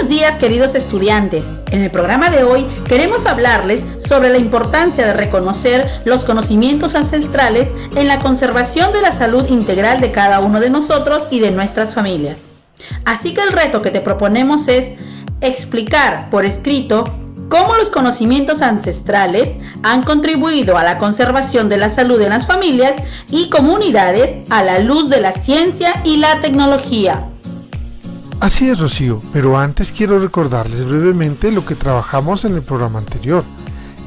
buenos días, queridos estudiantes. En el programa de hoy queremos hablarles sobre la importancia de reconocer los conocimientos ancestrales en la conservación de la salud integral de cada uno de nosotros y de nuestras familias. Así que el reto que te proponemos es explicar por escrito cómo los conocimientos ancestrales han contribuido a la conservación de la salud en las familias y comunidades a la luz de la ciencia y la tecnología. Así es, Rocío, pero antes quiero recordarles brevemente lo que trabajamos en el programa anterior.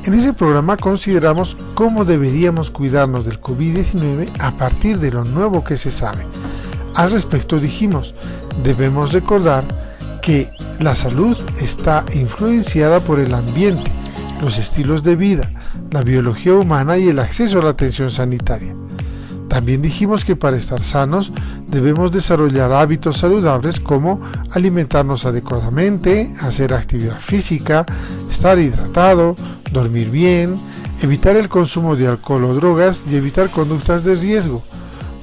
En ese programa consideramos cómo deberíamos cuidarnos del COVID-19 a partir de lo nuevo que se sabe. Al respecto dijimos, debemos recordar que la salud está influenciada por el ambiente, los estilos de vida, la biología humana y el acceso a la atención sanitaria. También dijimos que para estar sanos debemos desarrollar hábitos saludables como alimentarnos adecuadamente, hacer actividad física, estar hidratado, dormir bien, evitar el consumo de alcohol o drogas y evitar conductas de riesgo,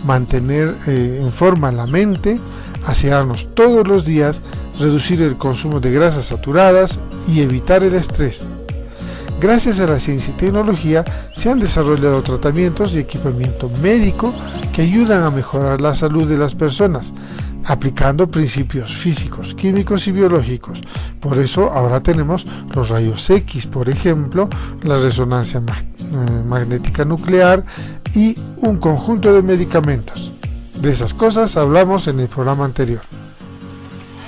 mantener en forma la mente, asearnos todos los días, reducir el consumo de grasas saturadas y evitar el estrés. Gracias a la ciencia y tecnología se han desarrollado tratamientos y equipamiento médico que ayudan a mejorar la salud de las personas, aplicando principios físicos, químicos y biológicos. Por eso ahora tenemos los rayos X, por ejemplo, la resonancia magnética nuclear y un conjunto de medicamentos. De esas cosas hablamos en el programa anterior.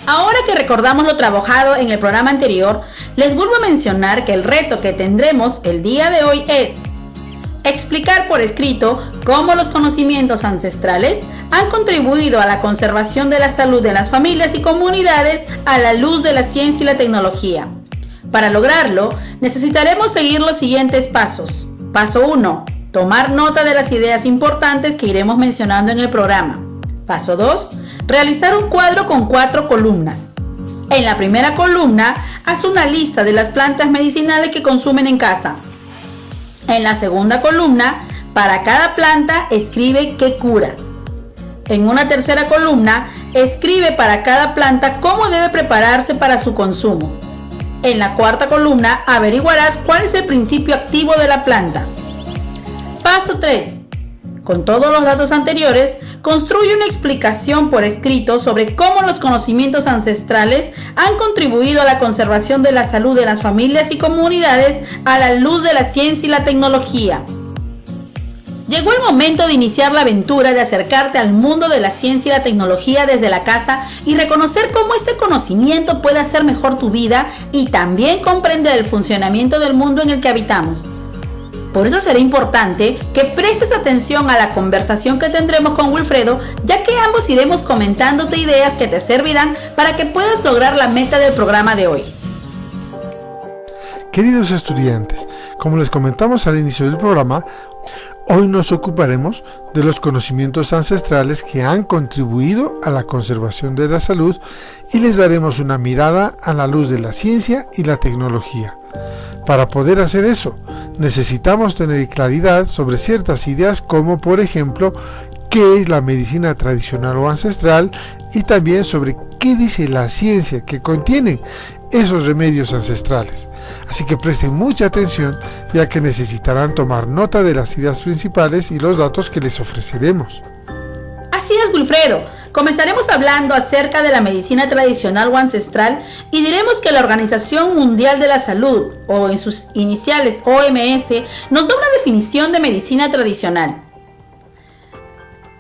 Ahora que recordamos lo trabajado en el programa anterior, les vuelvo a mencionar que el reto que tendremos el día de hoy es explicar por escrito cómo los conocimientos ancestrales han contribuido a la conservación de la salud de las familias y comunidades a la luz de la ciencia y la tecnología. Para lograrlo, necesitaremos seguir los siguientes pasos. Paso 1. Tomar nota de las ideas importantes que iremos mencionando en el programa. Paso 2. Realizar un cuadro con 4 columnas. En la primera columna, haz una lista de las plantas medicinales que consumen en casa. En la segunda columna, para cada planta, escribe qué cura. En una tercera columna, escribe para cada planta cómo debe prepararse para su consumo. En la cuarta columna, averiguarás cuál es el principio activo de la planta. Paso 3. Con todos los datos anteriores, construye una explicación por escrito sobre cómo los conocimientos ancestrales han contribuido a la conservación de la salud de las familias y comunidades a la luz de la ciencia y la tecnología. Llegó el momento de iniciar la aventura de acercarte al mundo de la ciencia y la tecnología desde la casa y reconocer cómo este conocimiento puede hacer mejor tu vida y también comprender el funcionamiento del mundo en el que habitamos. Por eso será importante que prestes atención a la conversación que tendremos con Wilfredo, ya que ambos iremos comentándote ideas que te servirán para que puedas lograr la meta del programa de hoy. Queridos estudiantes, como les comentamos al inicio del programa, hoy nos ocuparemos de los conocimientos ancestrales que han contribuido a la conservación de la salud y les daremos una mirada a la luz de la ciencia y la tecnología. Para poder hacer eso, necesitamos tener claridad sobre ciertas ideas como, por ejemplo, qué es la medicina tradicional o ancestral y también sobre qué dice la ciencia que contienen esos remedios ancestrales. Así que presten mucha atención, ya que necesitarán tomar nota de las ideas principales y los datos que les ofreceremos. Así es, Wilfredo. Comenzaremos hablando acerca de la medicina tradicional o ancestral y diremos que la Organización Mundial de la Salud, o en sus iniciales OMS, nos da una definición de medicina tradicional.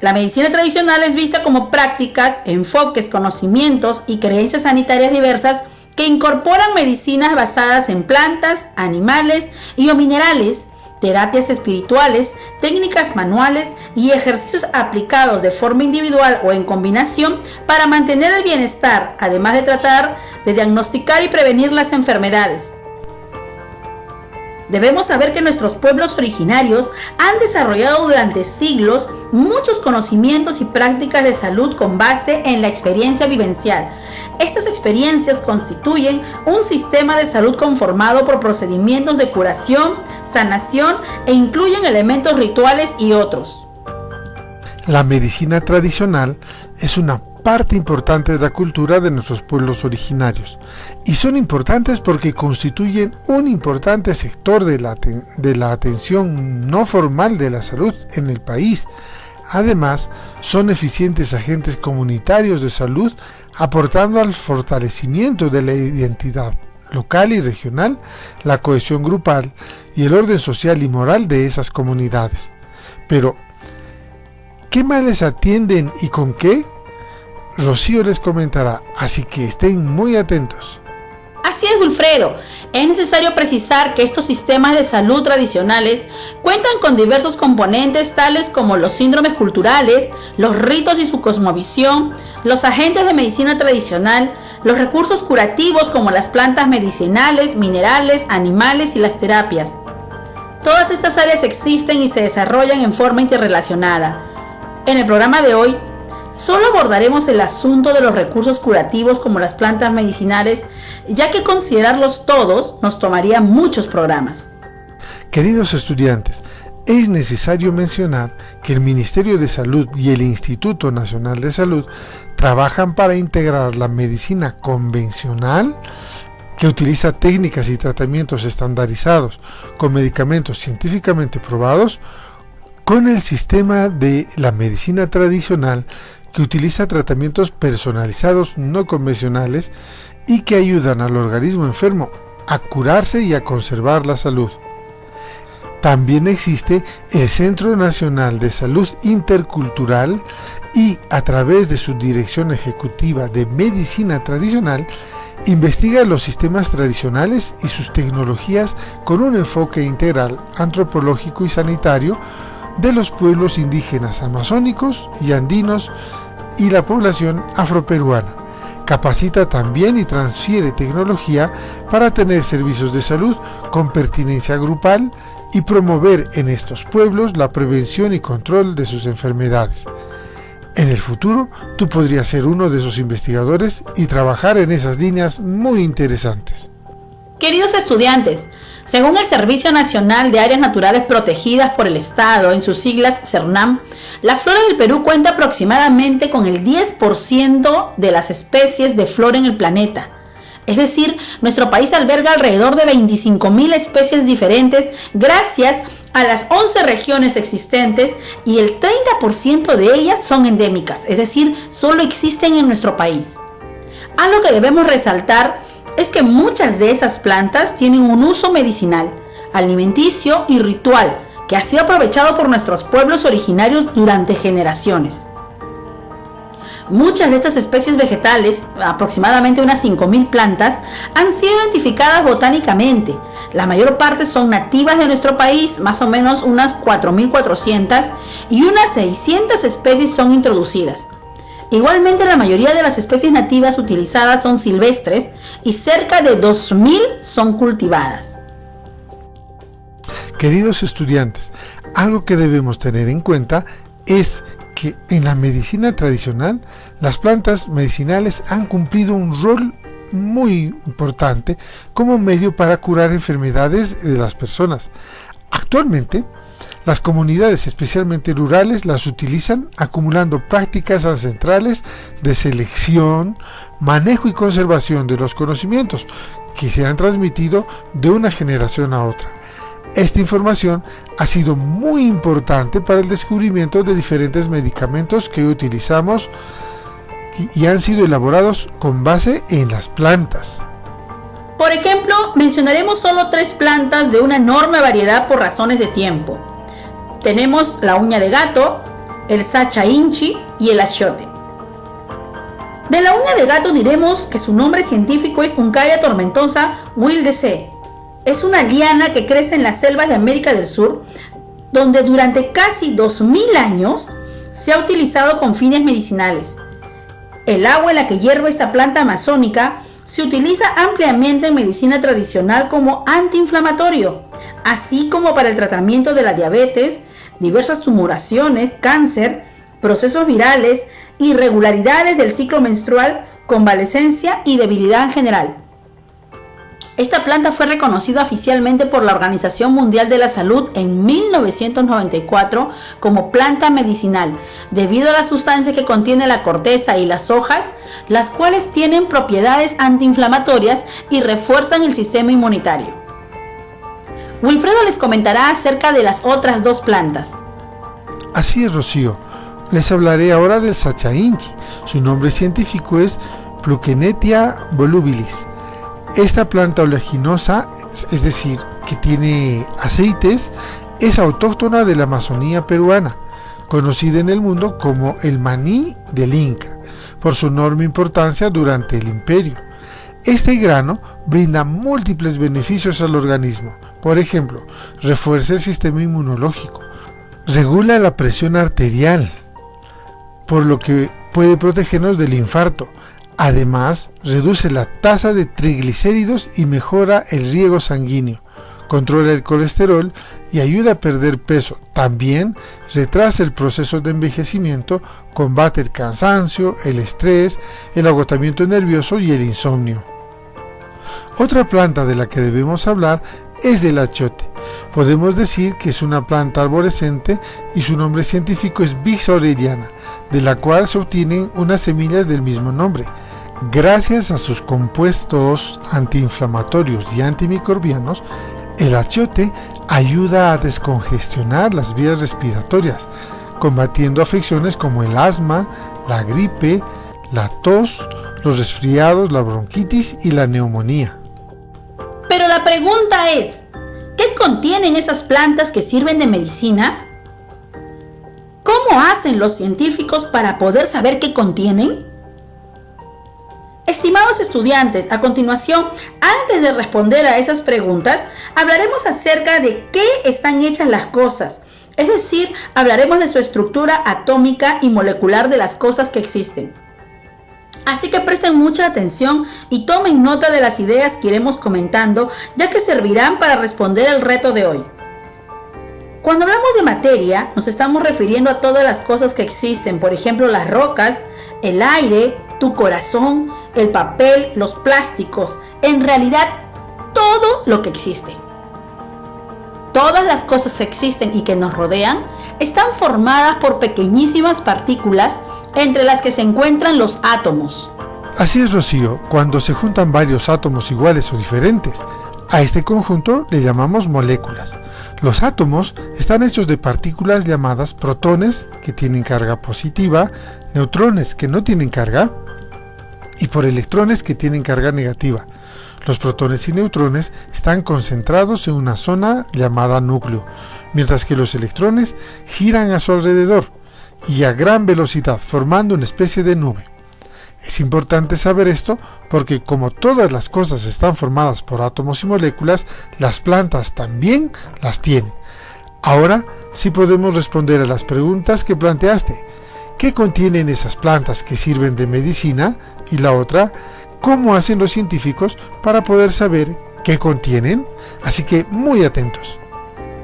La medicina tradicional es vista como prácticas, enfoques, conocimientos y creencias sanitarias diversas que incorporan medicinas basadas en plantas, animales y o minerales, terapias espirituales, técnicas manuales y ejercicios aplicados de forma individual o en combinación para mantener el bienestar, además de tratar de diagnosticar y prevenir las enfermedades. Debemos saber que nuestros pueblos originarios han desarrollado durante siglos muchos conocimientos y prácticas de salud con base en la experiencia vivencial. Estas experiencias constituyen un sistema de salud conformado por procedimientos de curación, sanación e incluyen elementos rituales y otros. La medicina tradicional es una parte importante de la cultura de nuestros pueblos originarios, y son importantes porque constituyen un importante sector de la atención no formal de la salud en el país. Además, son eficientes agentes comunitarios de salud, aportando al fortalecimiento de la identidad local y regional, la cohesión grupal y el orden social y moral de esas comunidades. Pero, ¿qué males atienden y con qué? Rocío les comentará, así que estén muy atentos. Así es, Wilfredo. Es necesario precisar que estos sistemas de salud tradicionales cuentan con diversos componentes tales como los síndromes culturales, los ritos y su cosmovisión, los agentes de medicina tradicional, los recursos curativos como las plantas medicinales, minerales, animales y las terapias. Todas estas áreas existen y se desarrollan en forma interrelacionada. En el programa de hoy, solo abordaremos el asunto de los recursos curativos como las plantas medicinales, ya que considerarlos todos nos tomaría muchos programas. Queridos estudiantes, es necesario mencionar que el Ministerio de Salud y el Instituto Nacional de Salud trabajan para integrar la medicina convencional, que utiliza técnicas y tratamientos estandarizados con medicamentos científicamente probados, con el sistema de la medicina tradicional, que utiliza tratamientos personalizados no convencionales y que ayudan al organismo enfermo a curarse y a conservar la salud. También existe el Centro Nacional de Salud Intercultural y, a través de su Dirección Ejecutiva de Medicina Tradicional, investiga los sistemas tradicionales y sus tecnologías con un enfoque integral, antropológico y sanitario de los pueblos indígenas amazónicos y andinos y la población afroperuana. Capacita también y transfiere tecnología para tener servicios de salud con pertinencia grupal y promover en estos pueblos la prevención y control de sus enfermedades. En el futuro, tú podrías ser uno de esos investigadores y trabajar en esas líneas muy interesantes. Queridos estudiantes, según el Servicio Nacional de Áreas Naturales Protegidas por el Estado, en sus siglas CERNAM, la flora del Perú cuenta aproximadamente con el 10% de las especies de flora en el planeta. Es decir, nuestro país alberga alrededor de 25.000 especies diferentes gracias a las 11 regiones existentes, y el 30% de ellas son endémicas, es decir, solo existen en nuestro país. Algo que debemos resaltar es que muchas de esas plantas tienen un uso medicinal, alimenticio y ritual que ha sido aprovechado por nuestros pueblos originarios durante generaciones. Muchas de estas especies vegetales, aproximadamente unas 5.000 plantas, han sido identificadas botánicamente. La mayor parte son nativas de nuestro país, más o menos unas 4.400, y unas 600 especies son introducidas. Igualmente, la mayoría de las especies nativas utilizadas son silvestres y cerca de 2.000 son cultivadas. Queridos estudiantes, algo que debemos tener en cuenta es que en la medicina tradicional, las plantas medicinales han cumplido un rol muy importante como medio para curar enfermedades de las personas. Actualmente, las comunidades, especialmente rurales, las utilizan acumulando prácticas ancestrales de selección, manejo y conservación de los conocimientos que se han transmitido de una generación a otra. Esta información ha sido muy importante para el descubrimiento de diferentes medicamentos que hoy utilizamos y han sido elaborados con base en las plantas. Por ejemplo, mencionaremos solo 3 plantas de una enorme variedad por razones de tiempo. Tenemos la uña de gato, el sacha inchi y el achiote. De la uña de gato diremos que su nombre científico es Uncaria tomentosa wildesii. Es una liana que crece en las selvas de América del Sur, donde durante casi 2.000 años se ha utilizado con fines medicinales. El agua en la que hierve esta planta amazónica se utiliza ampliamente en medicina tradicional como antiinflamatorio, así como para el tratamiento de la diabetes, diversas tumoraciones, cáncer, procesos virales, irregularidades del ciclo menstrual, convalescencia y debilidad en general. Esta planta fue reconocida oficialmente por la Organización Mundial de la Salud en 1994 como planta medicinal, debido a las sustancias que contiene la corteza y las hojas, las cuales tienen propiedades antiinflamatorias y refuerzan el sistema inmunitario. Wilfredo les comentará acerca de las otras dos plantas. Así es, Rocío. Les hablaré ahora del sachainchi. Su nombre científico es Plukenetia volubilis. Esta planta oleaginosa, es decir, que tiene aceites, es autóctona de la Amazonía peruana, conocida en el mundo como el maní del Inca, por su enorme importancia durante el imperio. Este grano brinda múltiples beneficios al organismo. Por ejemplo, refuerza el sistema inmunológico, regula la presión arterial, por lo que puede protegernos del infarto. Además, reduce la tasa de triglicéridos y mejora el riego sanguíneo, controla el colesterol y ayuda a perder peso. También retrasa el proceso de envejecimiento, combate el cansancio, el estrés, el agotamiento nervioso y el insomnio. Otra planta de la que debemos hablar es del achiote. Podemos decir que es una planta arborescente y su nombre científico es Vix aureliana, de la cual se obtienen unas semillas del mismo nombre. Gracias a sus compuestos antiinflamatorios y antimicrobianos, el achiote ayuda a descongestionar las vías respiratorias, combatiendo afecciones como el asma, la gripe, la tos, los resfriados, la bronquitis y la neumonía. Pero la pregunta es, ¿qué contienen esas plantas que sirven de medicina? ¿Cómo hacen los científicos para poder saber qué contienen? Estimados estudiantes, a continuación, antes de responder a esas preguntas, hablaremos acerca de qué están hechas las cosas. Es decir, hablaremos de su estructura atómica y molecular de las cosas que existen. Así que presten mucha atención y tomen nota de las ideas que iremos comentando, ya que servirán para responder el reto de hoy. Cuando hablamos de materia, nos estamos refiriendo a todas las cosas que existen, por ejemplo, las rocas, el aire, tu corazón, el papel, los plásticos, en realidad todo lo que existe. Todas las cosas que existen y que nos rodean están formadas por pequeñísimas partículas, entre las que se encuentran los átomos. Así es, Rocío, cuando se juntan varios átomos iguales o diferentes, a este conjunto le llamamos moléculas. Los átomos están hechos de partículas llamadas protones, que tienen carga positiva, neutrones, que no tienen carga, y por electrones, que tienen carga negativa. Los protones y neutrones están concentrados en una zona llamada núcleo, mientras que los electrones giran a su alrededor y a gran velocidad, formando una especie de nube. Es importante saber esto porque, como todas las cosas están formadas por átomos y moléculas, las plantas también las tienen. Ahora sí podemos responder a las preguntas que planteaste. ¿Qué contienen esas plantas que sirven de medicina? Y la otra, ¿cómo hacen los científicos para poder saber qué contienen? Así que muy atentos.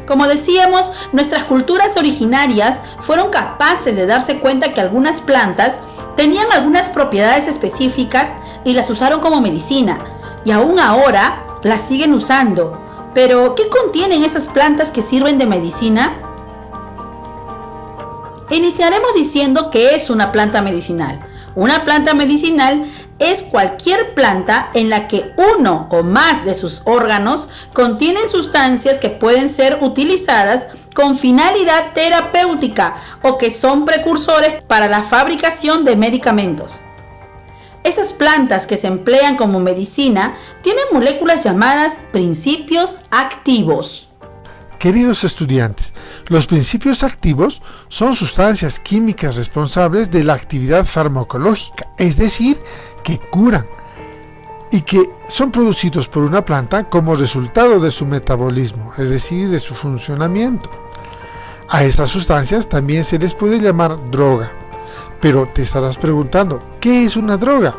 Como decíamos, nuestras culturas originarias fueron capaces de darse cuenta que algunas plantas tenían algunas propiedades específicas y las usaron como medicina, y aún ahora las siguen usando. Pero, ¿qué contienen esas plantas que sirven de medicina? Iniciaremos diciendo que es una planta medicinal. Una planta medicinal es cualquier planta en la que uno o más de sus órganos contienen sustancias que pueden ser utilizadas con finalidad terapéutica o que son precursores para la fabricación de medicamentos. Esas plantas que se emplean como medicina tienen moléculas llamadas principios activos. Queridos estudiantes, los principios activos son sustancias químicas responsables de la actividad farmacológica, es decir, que curan, y que son producidos por una planta como resultado de su metabolismo, es decir, de su funcionamiento. A estas sustancias también se les puede llamar droga. Pero te estarás preguntando, ¿qué es una droga?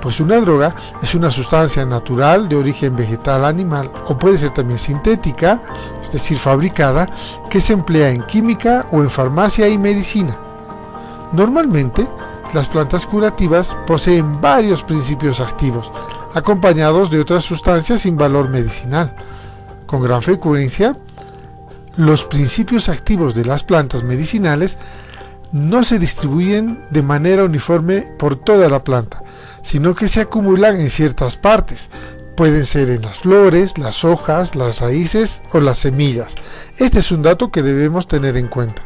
Pues una droga es una sustancia natural de origen vegetal, animal o puede ser también sintética, es decir, fabricada, que se emplea en química o en farmacia y medicina. Normalmente, las plantas curativas poseen varios principios activos, acompañados de otras sustancias sin valor medicinal. Con gran frecuencia, los principios activos de las plantas medicinales no se distribuyen de manera uniforme por toda la planta, sino que se acumulan en ciertas partes. Pueden ser en las flores, las hojas, las raíces o las semillas. Este es un dato que debemos tener en cuenta.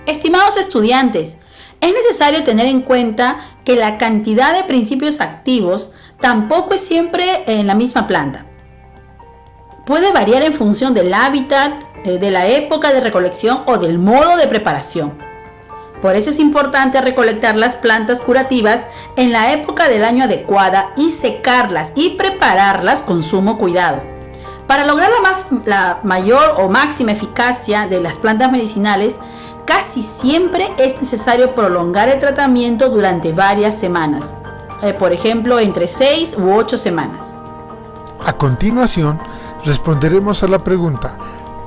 Estimados estudiantes, es necesario tener en cuenta que la cantidad de principios activos tampoco es siempre en la misma planta. Puede variar en función del hábitat, de la época de recolección o del modo de preparación. Por eso es importante recolectar las plantas curativas en la época del año adecuada y secarlas y prepararlas con sumo cuidado. Para lograr la mayor o máxima eficacia de las plantas medicinales, casi siempre es necesario prolongar el tratamiento durante varias semanas, por ejemplo entre 6 u 8 semanas. A continuación, responderemos a la pregunta: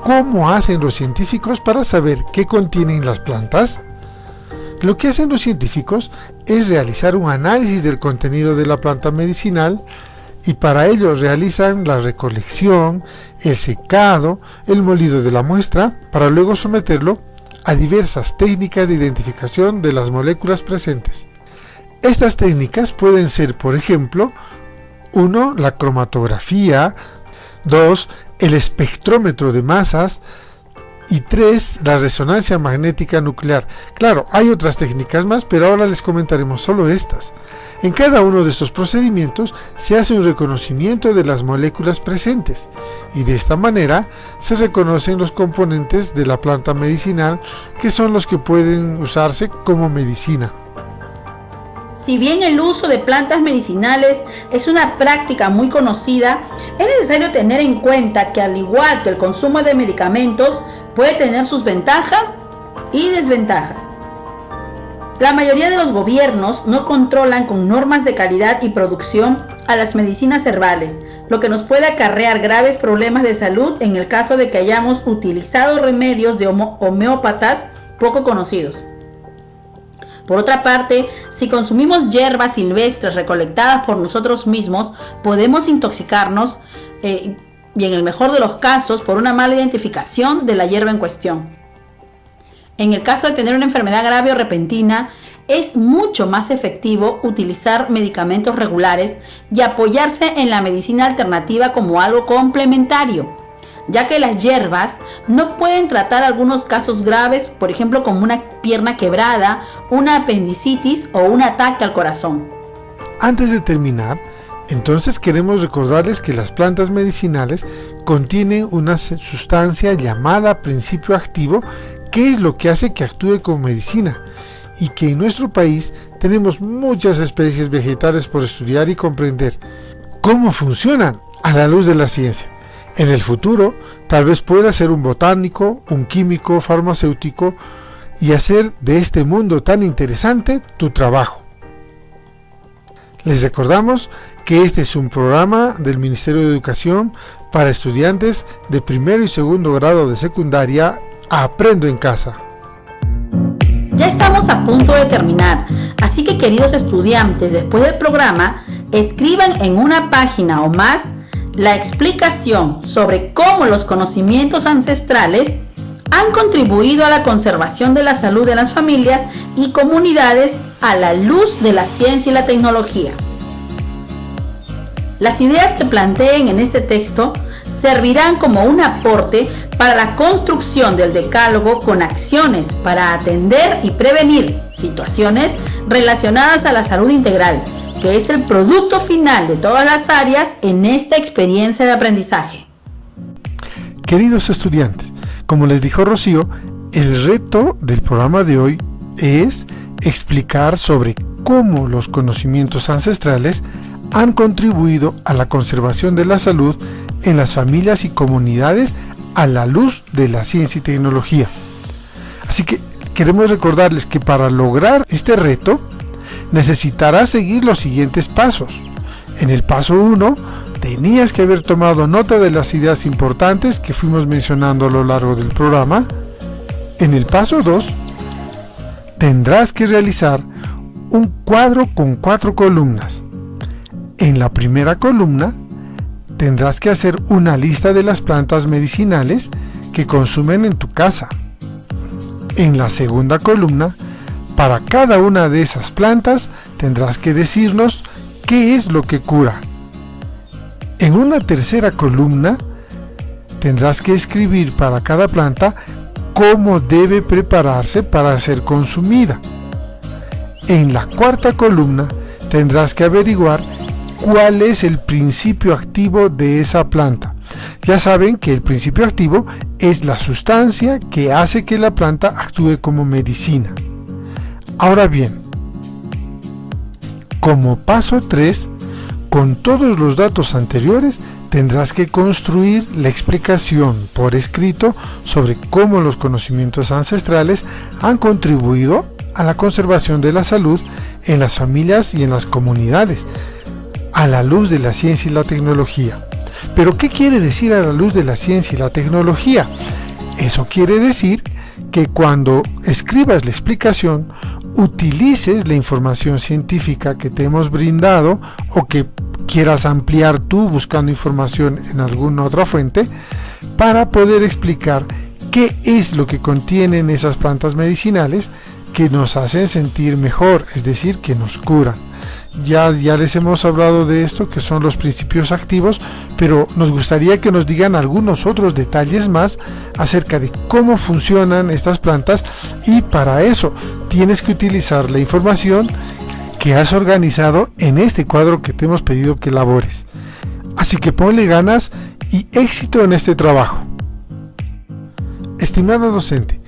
¿cómo hacen los científicos para saber qué contienen las plantas? Lo que hacen los científicos es realizar un análisis del contenido de la planta medicinal y para ello realizan la recolección, el secado, el molido de la muestra para luego someterlo a diversas técnicas de identificación de las moléculas presentes. Estas técnicas pueden ser, por ejemplo, 1. La cromatografía, 2. El espectrómetro de masas y 3. La resonancia magnética nuclear. Claro, hay otras técnicas más, pero ahora les comentaremos solo estas. En cada uno de estos procedimientos se hace un reconocimiento de las moléculas presentes y de esta manera se reconocen los componentes de la planta medicinal que son los que pueden usarse como medicina. Si bien el uso de plantas medicinales es una práctica muy conocida, es necesario tener en cuenta que al igual que el consumo de medicamentos, puede tener sus ventajas y desventajas. La mayoría de los gobiernos no controlan con normas de calidad y producción a las medicinas herbales, lo que nos puede acarrear graves problemas de salud en el caso de que hayamos utilizado remedios de homeópatas poco conocidos. Por otra parte, si consumimos hierbas silvestres recolectadas por nosotros mismos, podemos intoxicarnos y en el mejor de los casos por una mala identificación de la hierba en cuestión. En el caso de tener una enfermedad grave o repentina, es mucho más efectivo utilizar medicamentos regulares y apoyarse en la medicina alternativa como algo complementario, ya que las hierbas no pueden tratar algunos casos graves, por ejemplo como una pierna quebrada, una apendicitis o un ataque al corazón. Antes de terminar, entonces queremos recordarles que las plantas medicinales contienen una sustancia llamada principio activo, que es lo que hace que actúe como medicina, y que en nuestro país tenemos muchas especies vegetales por estudiar y comprender cómo funcionan a la luz de la ciencia. En el futuro, tal vez puedas ser un botánico, un químico, farmacéutico y hacer de este mundo tan interesante tu trabajo. Les recordamos que este es un programa del Ministerio de Educación para estudiantes de primero y segundo grado de secundaria. Aprendo en casa. Ya estamos a punto de terminar, así que queridos estudiantes, después del programa, escriban en una página o más la explicación sobre cómo los conocimientos ancestrales han contribuido a la conservación de la salud de las familias y comunidades a la luz de la ciencia y la tecnología. Las ideas que planteen en este texto servirán como un aporte para la construcción del decálogo con acciones para atender y prevenir situaciones relacionadas a la salud integral, que es el producto final de todas las áreas en esta experiencia de aprendizaje. Queridos estudiantes, como les dijo Rocío, el reto del programa de hoy es explicar sobre cómo los conocimientos ancestrales han contribuido a la conservación de la salud en las familias y comunidades a la luz de la ciencia y tecnología. Así que queremos recordarles que para lograr este reto necesitarás seguir los siguientes pasos. En el paso 1 tenías que haber tomado nota de las ideas importantes que fuimos mencionando a lo largo del programa. En el paso 2 tendrás que realizar un cuadro con 4 columnas. En la primera columna tendrás que hacer una lista de las plantas medicinales que consumen en tu casa. En la segunda columna, para cada una de esas plantas tendrás que decirnos qué es lo que cura. En una tercera columna tendrás que escribir para cada planta cómo debe prepararse para ser consumida. En la cuarta columna tendrás que averiguar cuál es el principio activo de esa planta. Ya saben que el principio activo es la sustancia que hace que la planta actúe como medicina. Ahora bien, como paso 3, con todos los datos anteriores, tendrás que construir la explicación por escrito sobre cómo los conocimientos ancestrales han contribuido a la conservación de la salud en las familias y en las comunidades, a la luz de la ciencia y la tecnología. ¿Pero qué quiere decir a la luz de la ciencia y la tecnología? Eso quiere decir que cuando escribas la explicación, utilices la información científica que te hemos brindado o que quieras ampliar tú buscando información en alguna otra fuente para poder explicar qué es lo que contienen esas plantas medicinales que nos hacen sentir mejor, es decir, que nos curan. Ya les hemos hablado de esto, que son los principios activos, pero nos gustaría que nos digan algunos otros detalles más acerca de cómo funcionan estas plantas, y para eso tienes que utilizar la información que has organizado en este cuadro que te hemos pedido que elabores. Así que ponle ganas y éxito en este trabajo. Estimado docente,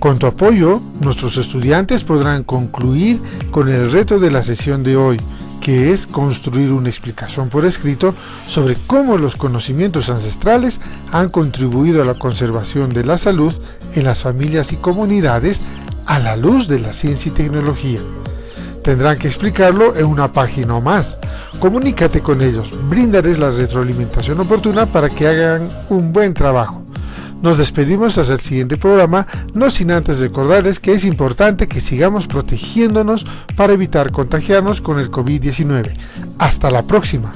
con tu apoyo, nuestros estudiantes podrán concluir con el reto de la sesión de hoy, que es construir una explicación por escrito sobre cómo los conocimientos ancestrales han contribuido a la conservación de la salud en las familias y comunidades a la luz de la ciencia y tecnología. Tendrán que explicarlo en una página o más. Comunícate con ellos, bríndales la retroalimentación oportuna para que hagan un buen trabajo. Nos despedimos hasta el siguiente programa, no sin antes recordarles que es importante que sigamos protegiéndonos para evitar contagiarnos con el COVID-19. Hasta la próxima.